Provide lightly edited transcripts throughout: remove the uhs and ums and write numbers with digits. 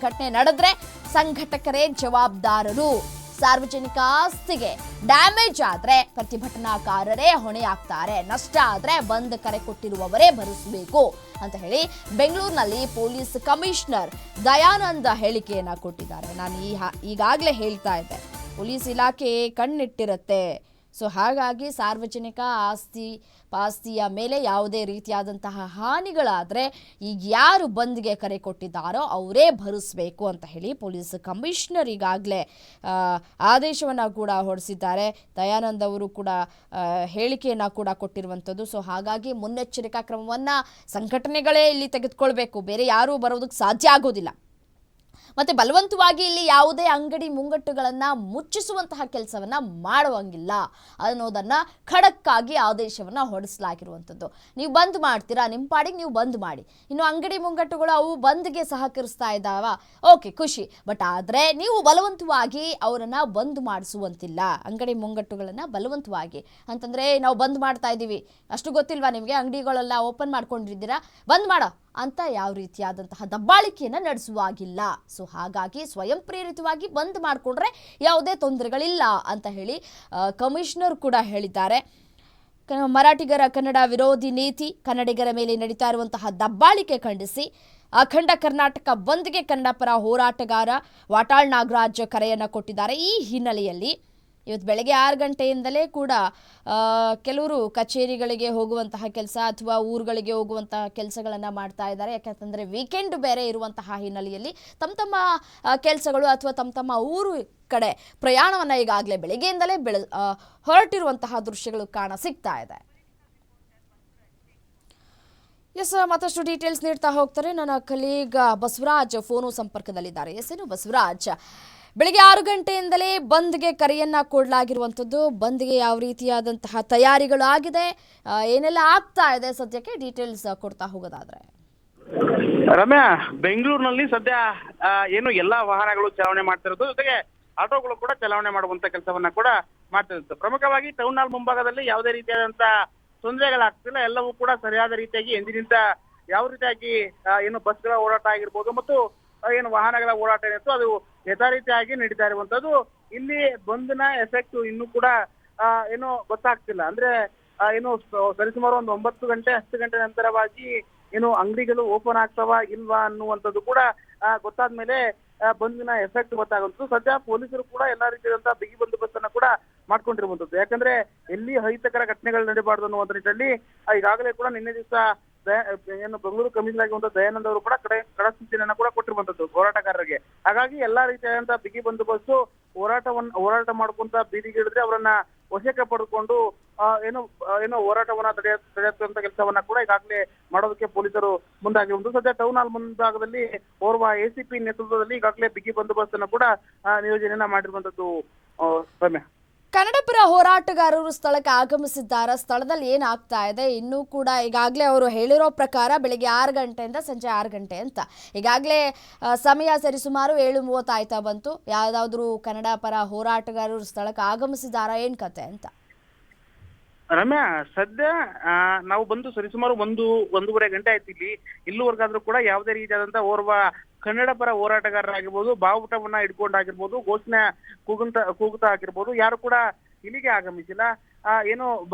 ಘಟನೆ ನಡೆದ್ರೆ ಸಂಘಟಕರೇ ಜವಾಬ್ದಾರರು. ಸಾರ್ವಜನಿಕ ಆಸ್ತಿಗೆ ಡ್ಯಾಮೇಜ್ ಆದ್ರೆ ಪ್ರತಿಭಟನಾಕಾರರೇ ಹೊಣೆಯಾಗ್ತಾರೆ. ನಷ್ಟ ಆದ್ರೆ ಬಂದ್ ಕರೆ ಕೊಟ್ಟಿರುವವರೇ ಭರಿಸಬೇಕು ಅಂತ ಹೇಳಿ ಬೆಂಗಳೂರಿನಲ್ಲಿ ಪೊಲೀಸ್ ಕಮಿಷನರ್ ದಯಾನಂದ ಹೇಳಿಕೆಯನ್ನ ಕೊಟ್ಟಿದ್ದಾರೆ. ನಾನು ಈಗಾಗಲೇ ಹೇಳ್ತಾ ಇದ್ದೆ, ಪೊಲೀಸ್ ಇಲಾಖೆ ಕಣ್ಣಿಟ್ಟಿರುತ್ತೆ. ಸೊ ಹಾಗಾಗಿ ಸಾರ್ವಜನಿಕ ಪಾಸ್ತಿಯ ಮೇಲೆ ಯಾವುದೇ ರೀತಿಯಾದಂತಹ ಹಾನಿಗಳಾದರೆ ಈಗ ಯಾರು ಬಂದ್ಗೆ ಕರೆ ಕೊಟ್ಟಿದ್ದಾರೋ ಅವರೇ ಭರಿಸಬೇಕು ಅಂತ ಹೇಳಿ ಪೊಲೀಸ್ ಕಮಿಷನರ್ ಈಗಾಗಲೇ ಆದೇಶವನ್ನು ಕೂಡ ಹೊರಡಿಸಿದ್ದಾರೆ. ದಯಾನಂದ್ ಅವರು ಕೂಡ ಹೇಳಿಕೆಯನ್ನು ಕೂಡ ಕೊಟ್ಟಿರುವಂಥದ್ದು. ಸೊ ಹಾಗಾಗಿ ಮುನ್ನೆಚ್ಚರಿಕಾ ಕ್ರಮವನ್ನು ಸಂಘಟನೆಗಳೇ ಇಲ್ಲಿ ತೆಗೆದುಕೊಳ್ಬೇಕು, ಬೇರೆ ಯಾರೂ ಬರೋದಕ್ಕೆ ಸಾಧ್ಯ ಆಗೋದಿಲ್ಲ. ಮತ್ತೆ ಬಲವಂತವಾಗಿ ಇಲ್ಲಿ ಯಾವುದೇ ಅಂಗಡಿ ಮುಂಗಟ್ಟುಗಳನ್ನು ಮುಚ್ಚಿಸುವಂತಹ ಕೆಲಸವನ್ನ ಮಾಡುವಂಗಿಲ್ಲ ಅನ್ನೋದನ್ನ ಖಡಕ್ ಆಗಿ ಆದೇಶವನ್ನ ಹೊರಡಿಸಲಾಗಿರುವಂಥದ್ದು. ನೀವು ಬಂದ್ ಮಾಡ್ತೀರಾ, ನಿಮ್ಮ ಪಾಡಿಗೆ ನೀವು ಬಂದ್ ಮಾಡಿ. ಇನ್ನು ಅಂಗಡಿ ಮುಂಗಟ್ಟುಗಳು ಅವು ಬಂದ್ಗೆ ಸಹಕರಿಸ್ತಾ ಇದ್ದಾವ, ಓಕೆ ಖುಷಿ. ಬಟ್ ಆದರೆ ನೀವು ಬಲವಂತವಾಗಿ ಅವರನ್ನ ಬಂದ್ ಮಾಡಿಸುವಂತಿಲ್ಲ. ಅಂಗಡಿ ಮುಂಗಟ್ಟುಗಳನ್ನು ಬಲವಂತವಾಗಿ ಅಂತಂದ್ರೆ ನಾವು ಬಂದ್ ಮಾಡ್ತಾ ಇದ್ದೀವಿ, ಅಷ್ಟು ಗೊತ್ತಿಲ್ವಾ ನಿಮಗೆ, ಅಂಗಡಿಗಳೆಲ್ಲ ಓಪನ್ ಮಾಡ್ಕೊಂಡಿದ್ದೀರಾ, ಬಂದ್ ಮಾಡೋ ಅಂತ ಯಾವ ರೀತಿಯಾದಂತಹ ದಬ್ಬಾಳಿಕೆಯನ್ನು ನಡೆಸುವಾಗಿಲ್ಲ. ಸೊ ಹಾಗಾಗಿ ಸ್ವಯಂ ಪ್ರೇರಿತವಾಗಿ ಬಂದ್ ಮಾಡಿಕೊಂಡ್ರೆ ಯಾವುದೇ ತೊಂದರೆಗಳಿಲ್ಲ ಅಂತ ಹೇಳಿ ಕಮಿಷನರ್ ಕೂಡ ಹೇಳಿದ್ದಾರೆ. ಮರಾಠಿಗರ ಕನ್ನಡ ವಿರೋಧಿ ನೀತಿ, ಕನ್ನಡಿಗರ ಮೇಲೆ ನಡೀತಾ ಇರುವಂತಹ ದಬ್ಬಾಳಿಕೆ ಖಂಡಿಸಿ ಅಖಂಡ ಕರ್ನಾಟಕ ಬಂದ್ಗೆ ಕನ್ನಡ ಪರ ಹೋರಾಟಗಾರ ವಾಟಾಳ್ ನಾಗರಾಜ್ ಕರೆಯನ್ನು ಕೊಟ್ಟಿದ್ದಾರೆ. ಈ ಹಿನ್ನೆಲೆಯಲ್ಲಿ ಇವತ್ತು ಬೆಳಗ್ಗೆ 6 ಗಂಟೆಯಿಂದಲೇ ಕೂಡ ಕೆಲವರು ಕಚೇರಿಗಳಿಗೆ ಹೋಗುವಂತಹ ಕೆಲಸ ಅಥವಾ ಊರುಗಳಿಗೆ ಹೋಗುವಂತಹ ಕೆಲಸಗಳನ್ನು ಮಾಡ್ತಾ ಇದ್ದಾರೆ. ಯಾಕಂತಂದರೆ ವೀಕೆಂಡ್ ಬೇರೆ ಇರುವಂತಹ ಹಿನ್ನೆಲೆಯಲ್ಲಿ ತಮ್ಮ ಕೆಲಸಗಳು ಅಥವಾ ತಮ್ಮ ಊರು ಕಡೆ ಪ್ರಯಾಣವನ್ನು ಈಗಾಗಲೇ ಬೆಳಗ್ಗೆಯಿಂದಲೇ ಹೊರಟಿರುವಂತಹ ದೃಶ್ಯಗಳು ಕಾಣ ಸಿಗ್ತಾ ಇದೆ. ಎಸ್, ಮತ್ತಷ್ಟು ಡೀಟೇಲ್ಸ್ ನೀಡ್ತಾ ಹೋಗ್ತಾರೆ ನನ್ನ ಕಲೀಗ್ ಬಸವರಾಜ್ ಫೋನು ಸಂಪರ್ಕದಲ್ಲಿದ್ದಾರೆ. ಎಸ್, ಏನು ಬಸವರಾಜ್, ಬೆಳಿಗ್ಗೆ 6 ಗಂಟೆಯಿಂದಲೇ ಬಂದ್ಗೆ ಕರೆಯನ್ನ ಕೊಡಲಾಗಿರುವಂಥದ್ದು, ಬಂದ್ಗೆ ಯಾವ ರೀತಿಯಾದಂತಹ ತಯಾರಿಗಳು ಆಗಿದೆ, ಏನೆಲ್ಲ ಆಗ್ತಾ ಇದೆ ಸದ್ಯಕ್ಕೆ ಡೀಟೇಲ್ಸ್ ಕೊಡ್ತಾ ಹೋಗೋದಾದ್ರೆ? ರಮ್ಯಾ, ಬೆಂಗಳೂರಿನಲ್ಲಿ ಸದ್ಯ ಏನು ಎಲ್ಲಾ ವಾಹನಗಳು ಚಲಾವಣೆ ಮಾಡ್ತಿರೋದು, ಜೊತೆಗೆ ಆಟೋಗಳು ಕೂಡ ಚಲಾವಣೆ ಮಾಡುವಂತ ಕೆಲಸವನ್ನ ಕೂಡ ಮಾಡ್ತಿರುತ್ತೆ. ಪ್ರಮುಖವಾಗಿ ಟೌನ್ ಹಾಲ್ ಮುಂಭಾಗದಲ್ಲಿ ಯಾವುದೇ ರೀತಿಯಾದಂತ ತೊಂದರೆಗಳಾಗ್ತಿಲ್ಲ. ಎಲ್ಲವೂ ಕೂಡ ಸರಿಯಾದ ರೀತಿಯಾಗಿ ಎಂದಿನಿಂದ ಯಾವ ರೀತಿಯಾಗಿ ಏನು ಬಸ್ಗಳ ಓಡಾಟ ಆಗಿರ್ಬೋದು ಮತ್ತು ಏನು ವಾಹನಗಳ ಓಡಾಟ ಏನಿತ್ತು ಅದು ಯಥಾರೀತಿಯಾಗಿ ನಡೀತಾ ಇರುವಂತದ್ದು. ಇಲ್ಲಿ ಬಂದ್ನ ಎಫೆಕ್ಟ್ ಇನ್ನೂ ಕೂಡ ಏನು ಗೊತ್ತಾಗ್ತಿಲ್ಲ. ಅಂದ್ರೆ ಏನು ಸರಿಸುಮಾರು ಒಂದು 9 ಗಂಟೆ 10 ಗಂಟೆ ನಂತರವಾಗಿ ಏನು ಅಂಗಡಿಗಳು ಓಪನ್ ಆಗ್ತಾವ ಇಲ್ವಾ ಅನ್ನುವಂಥದ್ದು ಕೂಡ ಗೊತ್ತಾದ್ಮೇಲೆ ಬಂದ್ನ ಎಫೆಕ್ಟ್ ಗೊತ್ತಾಗುವಂಥದ್ದು. ಸದ್ಯ ಪೊಲೀಸರು ಕೂಡ ಎಲ್ಲಾ ರೀತಿಯಾದಂತಹ ಬಿಗಿ ಬಂದೋಬಸ್ತನ್ನ ಕೂಡ ಮಾಡ್ಕೊಂಡಿರುವಂತದ್ದು. ಯಾಕಂದ್ರೆ ಎಲ್ಲಿ ಅಹಿತಕರ ಘಟನೆಗಳು ನಡೀಬಾರ್ದು ಅನ್ನುವಂಥ ನಿಟ್ಟಿನಲ್ಲಿ ಈಗಾಗಲೇ ಕೂಡ ನಿನ್ನೆ ದಿವಸ ಏನು ಬೆಂಗಳೂರು ಕಮಿಷನರ್ ಆಗಿರುವಂತಹ ದಯಾನಂದ್ ಅವರು ಕೂಡ ಖಡಕ್ ಸೂಚನೆಯನ್ನ ಕೂಡ ಕೊಟ್ಟಿರುವಂತದ್ದು ಹೋರಾಟಗಾರರಿಗೆ. ಹಾಗಾಗಿ ಎಲ್ಲಾ ರೀತಿಯಾದಂತಹ ಬಿಗಿ ಬಂದೋಬಸ್ತು ಹೋರಾಟ ಮಾಡ್ಕೊಂತ ಬೀದಿಗಿಳಿದ್ರೆ ಅವರನ್ನ ವಶಕ್ಕೆ ಪಡೆದುಕೊಂಡು ಏನೋ ಹೋರಾಟವನ್ನ ತಡೆಯುವಂತ ಕೆಲಸವನ್ನ ಕೂಡ ಈಗಾಗಲೇ ಮಾಡೋದಕ್ಕೆ ಪೊಲೀಸರು ಮುಂದಾಗಿರುವುದು. ಸದ್ಯ ಟೌನ್ ಹಾಲ್ ಮುಂಭಾಗದಲ್ಲಿ ಓರ್ವ ACP ನೇತೃತ್ವದಲ್ಲಿ ಈಗಾಗಲೇ ಬಿಗಿ ಬಂದೋಬಸ್ತ್ ಅನ್ನು ಕೂಡ ನಿಯೋಜನೆಯನ್ನ ಮಾಡಿರುವಂತದ್ದು. ರಮ್ಯಾ, ಕನ್ನಡ ಪರ ಹೋರಾಟಗಾರರು ಸ್ಥಳಕ್ಕೆ ಆಗಮಿಸಿದ್ದಾರೆ. ಸ್ಥಳದಲ್ಲಿ ಏನಾಗ್ತಾ ಇದೆ ಇನ್ನೂ ಕೂಡ ಈಗಾಗಲೇ ಅವರು ಹೇಳಿರೋ ಪ್ರಕಾರ ಬೆಳಿಗ್ಗೆ 6 ಗಂಟೆಯಿಂದ ಸಂಜೆ 6 ಗಂಟೆ ಅಂತ ಈಗಾಗಲೇ ಸಮಯ ಸರಿಸುಮಾರು 7:30 ಆಯ್ತಾ ಬಂತು. ಯಾವುದಾದ್ರೂ ಕನ್ನಡ ಪರ ಹೋರಾಟಗಾರರು ಸ್ಥಳಕ್ಕೆ ಆಗಮಿಸಿದಾರಾ, ಏನ್ ಕತೆ ಅಂತ? ರಮ್ಯಾ, ಸದ್ಯ ನಾವು ಬಂದು ಸರಿಸುಮಾರು 1-1:30 ಗಂಟೆ ಆಯ್ತು. ಇಲ್ಲಿವರೆಗಾದ್ರೂ ಕೂಡ ಯಾವುದೇ ರೀತಿಯಾದಂತ ಓರ್ವ ಕನ್ನಡ ಪರ ಹೋರಾಟಗಾರರಾಗಿರ್ಬೋದು, ಬಾವುಟವನ್ನ ಹಿಡ್ಕೊಂಡಾಗಿರ್ಬೋದು, ಘೋಷಣೆ ಕೂಗುತ್ತಾ ಆಗಿರ್ಬೋದು, ಯಾರು ಕೂಡ ಇಲ್ಲಿಗೆ ಆಗಮಿಸಿಲ್ಲ. ಏನು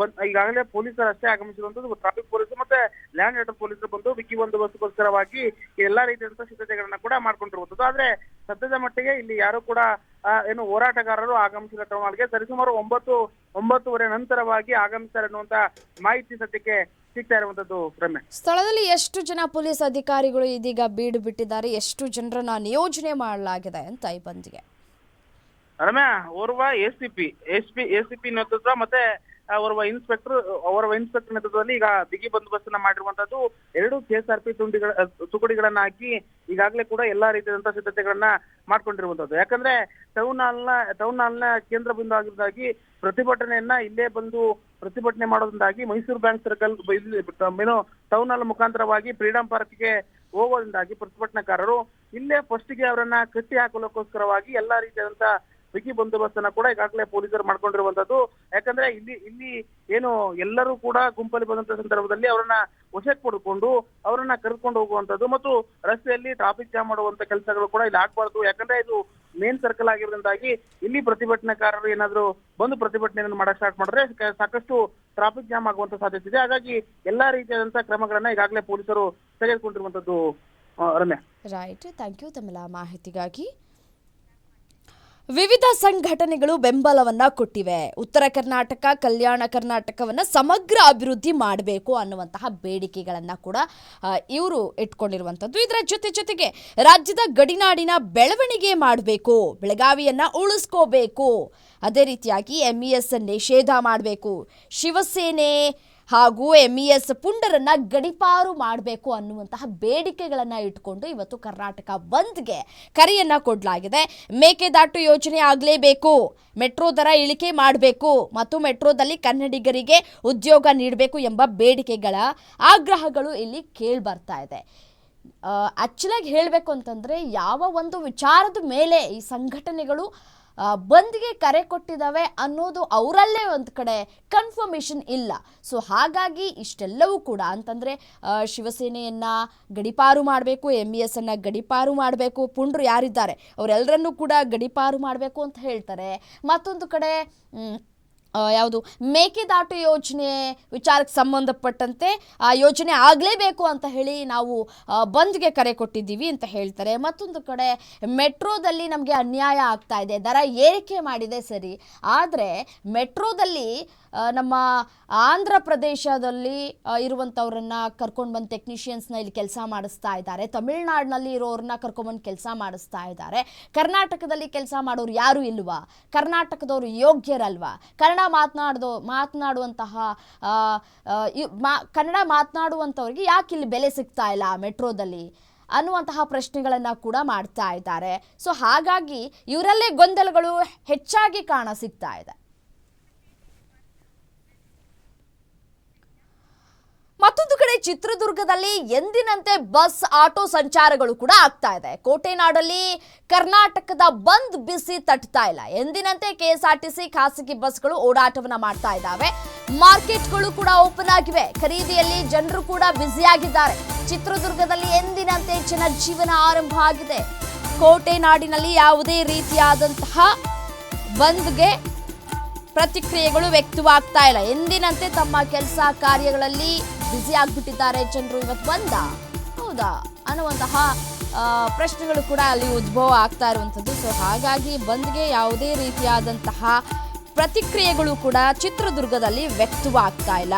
ಈಗಾಗಲೇ ಪೊಲೀಸರು ಅಷ್ಟೇ ಆಗಮಿಸಿರುವಂತದ್ದು. ಟ್ರಾಫಿಕ್ ಪೊಲೀಸರು ಮತ್ತೆ ಲ್ಯಾಂಡ್ ಆರ್ಡರ್ ಪೊಲೀಸರು ಬಂದು ಬಿಗಿ ಬಂದೋಬಸ್ತ್ಗೋಸ್ಕರವಾಗಿ ಎಲ್ಲಾ ರೀತಿಯಾದಂತಹ ಸಿದ್ಧತೆಗಳನ್ನ ಕೂಡ ಮಾಡ್ಕೊಂಡಿರುವಂತದ್ದು. ಆದ್ರೆ ಸದ್ಯದ ಮಟ್ಟಿಗೆ ಇಲ್ಲಿ ಯಾರು ಕೂಡ ಏನು ಹೋರಾಟಗಾರರು ಆಗಮಿಸಿದ ಟೌನ್ ಹಾಲ್ಗೆ ಸರಿಸುಮಾರು 9-9:30 ನಂತರವಾಗಿ ಆಗಮಿಸ್ತಾರೆ ಅನ್ನುವಂತ ಮಾಹಿತಿ ಸದ್ಯಕ್ಕೆ ಸಿಗ್ತಾ ಇರುವಂತದ್ದು. ರಮ್ಯಾ, ಸ್ಥಳದಲ್ಲಿ ಎಷ್ಟು ಜನ ಪೊಲೀಸ್ ಅಧಿಕಾರಿಗಳು ಇದೀಗ ಬೀಡು ಬಿಟ್ಟಿದ್ದಾರೆ, ಎಷ್ಟು ಜನರನ್ನ ನಿಯೋಜನೆ ಮಾಡಲಾಗಿದೆ ಅಂತ ಈ ಬಂದ್ಗೆ? ರಮ್ಯಾ, ಓರ್ವ ACP ನೇತೃತ್ವ ಮತ್ತೆ ಓರ್ವ ಇನ್ಸ್ಪೆಕ್ಟರ್ ನೇತೃತ್ವದಲ್ಲಿ ಈಗ ಬಿಗಿ ಬಂದೋಬಸ್ತನ್ನ ಮಾಡಿರುವಂತದ್ದು. 2 KSRP ತುಕಡಿಗಳನ್ನ ಹಾಕಿ ಈಗಾಗಲೇ ಕೂಡ ಎಲ್ಲಾ ರೀತಿಯಾದಂತಹ ಸಿದ್ಧತೆಗಳನ್ನ ಮಾಡ್ಕೊಂಡಿರುವಂತದ್ದು. ಯಾಕಂದ್ರೆ ಟೌನ್ ಹಾಲ್ನ ಕೇಂದ್ರ ಬಿಂದು ಆಗಿದ್ದಾಗಿ ಪ್ರತಿಭಟನೆಯನ್ನ ಇಲ್ಲೇ ಬಂದು ಪ್ರತಿಭಟನೆ ಮಾಡೋದ್ರಿಂದಾಗಿ ಮೈಸೂರು ಬ್ಯಾಂಕ್ ಸರ್ಕಲ್ ಏನು ಟೌನ್ ಹಾಲ್ ಮುಖಾಂತರವಾಗಿ ಫ್ರೀಡಂ ಪಾರ್ಕ್ಗೆ ಹೋಗೋದ್ರಿಂದಾಗಿ ಪ್ರತಿಭಟನಾಕಾರರು ಇಲ್ಲೇ ಫಸ್ಟ್ಗೆ ಅವರನ್ನ ಕಟ್ಟಿ ಹಾಕಲೋಕ್ಕೋಸ್ಕರವಾಗಿ ಎಲ್ಲಾ ರೀತಿಯಾದಂತಹ ಬಿಗಿ ಬಂದೋಬಸ್ತನ್ನ ಕೂಡ ಈಗಾಗಲೇ ಪೊಲೀಸರು ಮಾಡ್ಕೊಂಡಿರುವಂತದ್ದು. ಯಾಕಂದ್ರೆ ಇಲ್ಲಿ ಏನು ಎಲ್ಲರೂ ಕೂಡ ಗುಂಪಲ್ಲಿ ಬಂದಂತ ಸಂದರ್ಭದಲ್ಲಿ ಅವರನ್ನ ವಶಕ್ಕೆ ಪಡೆದುಕೊಂಡು ಅವರನ್ನ ಕರೆದುಕೊಂಡು ಹೋಗುವಂತದ್ದು ಮತ್ತು ರಸ್ತೆಯಲ್ಲಿ ಟ್ರಾಫಿಕ್ ಜಾಮ್ ಮಾಡುವಂತ ಕೆಲಸಗಳು ಕೂಡ ಇಲ್ಲಿ ಆಗ್ಬಾರ್ದು. ಯಾಕಂದ್ರೆ ಇದು ಮೇನ್ ಸರ್ಕಲ್ ಆಗಿರೋದ್ರಿಂದಾಗಿ ಇಲ್ಲಿ ಪ್ರತಿಭಟನಾಕಾರರು ಏನಾದ್ರು ಬಂದು ಪ್ರತಿಭಟನೆಯನ್ನು ಮಾಡಕ್ ಸ್ಟಾರ್ಟ್ ಮಾಡಿದ್ರೆ ಸಾಕಷ್ಟು ಟ್ರಾಫಿಕ್ ಜಾಮ್ ಆಗುವಂತ ಸಾಧ್ಯತೆ ಇದೆ. ಹಾಗಾಗಿ ಎಲ್ಲಾ ರೀತಿಯಾದಂತಹ ಕ್ರಮಗಳನ್ನ ಈಗಾಗಲೇ ಪೊಲೀಸರು ತೆಗೆದುಕೊಂಡಿರುವಂತದ್ದು. ರಮ್ಯಾ, ರೈಟ್, ಥ್ಯಾಂಕ್ ಯು ತಮ್ಮೆಲ್ಲ ಮಾಹಿತಿಗಾಗಿ. ವಿವಿಧ ಸಂಘಟನೆಗಳು ಬೆಂಬಲವನ್ನ ಕೊಟ್ಟಿವೆ. ಉತ್ತರ ಕರ್ನಾಟಕ, ಕಲ್ಯಾಣ ಕರ್ನಾಟಕವನ್ನ ಸಮಗ್ರ ಅಭಿವೃದ್ಧಿ ಮಾಡಬೇಕು ಅನ್ನುವಂತಹ ಬೇಡಿಕೆಗಳನ್ನ ಕೂಡ ಇವರು ಇಟ್ಕೊಂಡಿರುವಂಥದ್ದು. ಇದರ ಜೊತೆಗೆ ರಾಜ್ಯದ ಗಡಿನಾಡಿನ ಬೆಳವಣಿಗೆ ಮಾಡಬೇಕು, ಬೆಳಗಾವಿಯನ್ನ ಉಳಿಸ್ಕೋಬೇಕು, ಅದೇ ರೀತಿಯಾಗಿ MES ನಿಷೇಧ ಮಾಡಬೇಕು, ಶಿವಸೇನೆ ಹಾಗೂ MES ಪುಂಡರನ್ನ ಗಡಿಪಾರು ಮಾಡಬೇಕು ಅನ್ನುವಂತಹ ಬೇಡಿಕೆಗಳನ್ನ ಇಟ್ಕೊಂಡು ಇವತ್ತು ಕರ್ನಾಟಕ ಬಂದ್ಗೆ ಕರೆಯನ್ನ ಕೊಡಲಾಗಿದೆ. ಮೇಕೆದಾಟು ಯೋಜನೆ ಆಗಲೇಬೇಕು, ಮೆಟ್ರೋ ದರ ಇಳಿಕೆ ಮಾಡಬೇಕು ಮತ್ತು ಮೆಟ್ರೋದಲ್ಲಿ ಕನ್ನಡಿಗರಿಗೆ ಉದ್ಯೋಗ ನೀಡಬೇಕು ಎಂಬ ಬೇಡಿಕೆಗಳ ಆಗ್ರಹಗಳು ಇಲ್ಲಿ ಕೇಳಿ ಬರ್ತಾ ಇದೆ. ಆಕ್ಚುಲಾಗಿ ಹೇಳಬೇಕು ಅಂತಂದ್ರೆ ಯಾವ ಒಂದು ವಿಚಾರದ ಮೇಲೆ ಈ ಸಂಘಟನೆಗಳು ಬಂದ್ಗೆ ಕರೆ ಕೊಟ್ಟಿದ್ದಾವೆ ಅನ್ನೋದು ಅವರಲ್ಲೇ ಒಂದು ಕಡೆ ಕನ್ಫರ್ಮೇಷನ್ ಇಲ್ಲ. ಸೊ ಹಾಗಾಗಿ ಇಷ್ಟೆಲ್ಲವೂ ಕೂಡ ಅಂತಂದರೆ ಶಿವಸೇನೆಯನ್ನ ಗಡಿಪಾರು ಮಾಡಬೇಕು, MES ಅನ್ನ ಗಡಿಪಾರು ಮಾಡಬೇಕು, ಪುಂಡ್ರು ಯಾರಿದ್ದಾರೆ ಅವರೆಲ್ಲರನ್ನೂ ಕೂಡ ಗಡಿಪಾರು ಮಾಡಬೇಕು ಅಂತ ಹೇಳ್ತಾರೆ. ಮತ್ತೊಂದು ಕಡೆ ಯಾವುದು ಮೇಕೆದಾಟು ಯೋಜನೆ ವಿಚಾರಕ್ಕೆ ಸಂಬಂಧಪಟ್ಟಂತೆ ಆ ಯೋಜನೆ ಆಗಲೇಬೇಕು ಅಂತ ಹೇಳಿ ನಾವು ಬಂದ್ಗೆ ಕರೆ ಕೊಟ್ಟಿದ್ದೀವಿ ಅಂತ ಹೇಳ್ತಾರೆ. ಮತ್ತೊಂದು ಕಡೆ ಮೆಟ್ರೋದಲ್ಲಿ ನಮಗೆ ಅನ್ಯಾಯ ಆಗ್ತಾ ಇದೆ, ದರ ಏರಿಕೆ ಮಾಡಿದೆ ಸರಿ, ಆದರೆ ಮೆಟ್ರೋದಲ್ಲಿ ನಮ್ಮ ಆಂಧ್ರ ಪ್ರದೇಶದಲ್ಲಿ ಇರುವಂಥವ್ರನ್ನ ಕರ್ಕೊಂಡು ಬಂದು ಟೆಕ್ನಿಷಿಯನ್ಸ್ನ ಇಲ್ಲಿ ಕೆಲಸ ಮಾಡಿಸ್ತಾ ಇದ್ದಾರೆ, ತಮಿಳ್ನಾಡಿನಲ್ಲಿ ಇರೋರನ್ನ ಕರ್ಕೊಂಡ್ಬಂದು ಕೆಲಸ ಮಾಡಿಸ್ತಾ ಇದ್ದಾರೆ. ಕರ್ನಾಟಕದಲ್ಲಿ ಕೆಲಸ ಮಾಡೋರು ಯಾರು ಇಲ್ವಾ? ಕರ್ನಾಟಕದವರು ಯೋಗ್ಯರಲ್ವಾ? ಕನ್ನಡ ಮಾತನಾಡುವಂತಹ ಕನ್ನಡ ಮಾತನಾಡುವಂಥವ್ರಿಗೆ ಯಾಕೆ ಇಲ್ಲಿ ಬೆಲೆ ಸಿಗ್ತಾ ಇಲ್ಲ ಮೆಟ್ರೋದಲ್ಲಿ ಅನ್ನುವಂತಹ ಪ್ರಶ್ನೆಗಳನ್ನು ಕೂಡ ಮಾಡ್ತಾ ಇದ್ದಾರೆ. ಸೊ ಹಾಗಾಗಿ ಇವರಲ್ಲೇ ಗೊಂದಲಗಳು ಹೆಚ್ಚಾಗಿ ಕಾಣ ಸಿಗ್ತಾ ಇದೆ. ಮತ್ತೊಂದು ಕಡೆ ಚಿತ್ರದುರ್ಗದಲ್ಲಿ ಎಂದಿನಂತೆ ಬಸ್ ಆಟೋ ಸಂಚಾರಗಳು ಕೂಡ ಆಗ್ತಾ ಇದೆ. ಕೋಟೆನಾಡಲ್ಲಿ ಕರ್ನಾಟಕದ ಬಂದ್ ಬಿಸಿ ತಟ್ತಾ ಇಲ್ಲ. ಎಂದಿನಂತೆ KSRTC ಖಾಸಗಿ ಬಸ್ಗಳು ಓಡಾಟವನ್ನ ಮಾಡ್ತಾ ಇದ್ದಾವೆ. ಮಾರ್ಕೆಟ್ಗಳು ಕೂಡ ಓಪನ್ ಆಗಿವೆ. ಖರೀದಿಯಲ್ಲಿ ಜನರು ಕೂಡ ಬ್ಯುಸಿಯಾಗಿದ್ದಾರೆ. ಚಿತ್ರದುರ್ಗದಲ್ಲಿ ಎಂದಿನಂತೆ ಜನಜೀವನ ಆರಂಭ ಆಗಿದೆ. ಕೋಟೆನಾಡಿನಲ್ಲಿ ಯಾವುದೇ ರೀತಿಯಾದಂತಹ ಬಂದ್ಗೆ ಪ್ರತಿಕ್ರಿಯೆಗಳು ವ್ಯಕ್ತವಾಗ್ತಾ ಇಲ್ಲ. ಎಂದಿನಂತೆ ತಮ್ಮ ಕೆಲಸ ಕಾರ್ಯಗಳಲ್ಲಿ ಬ್ಯುಸಿ ಆಗಿಬಿಟ್ಟಿದ್ದಾರೆ ಜನರು. ಇವತ್ತು ಬಂದ ಹೌದಾ ಅನ್ನುವಂತಹ ಪ್ರಶ್ನೆಗಳು ಕೂಡ ಅಲ್ಲಿ ಉದ್ಭವ ಆಗ್ತಾ ಇರುವಂಥದ್ದು. ಸೊ ಹಾಗಾಗಿ ಬಂದ್ಗೆ ಯಾವುದೇ ರೀತಿಯಾದಂತಹ ಪ್ರತಿಕ್ರಿಯೆಗಳು ಕೂಡ ಚಿತ್ರದುರ್ಗದಲ್ಲಿ ವ್ಯಕ್ತವಾಗ್ತಾ ಇಲ್ಲ.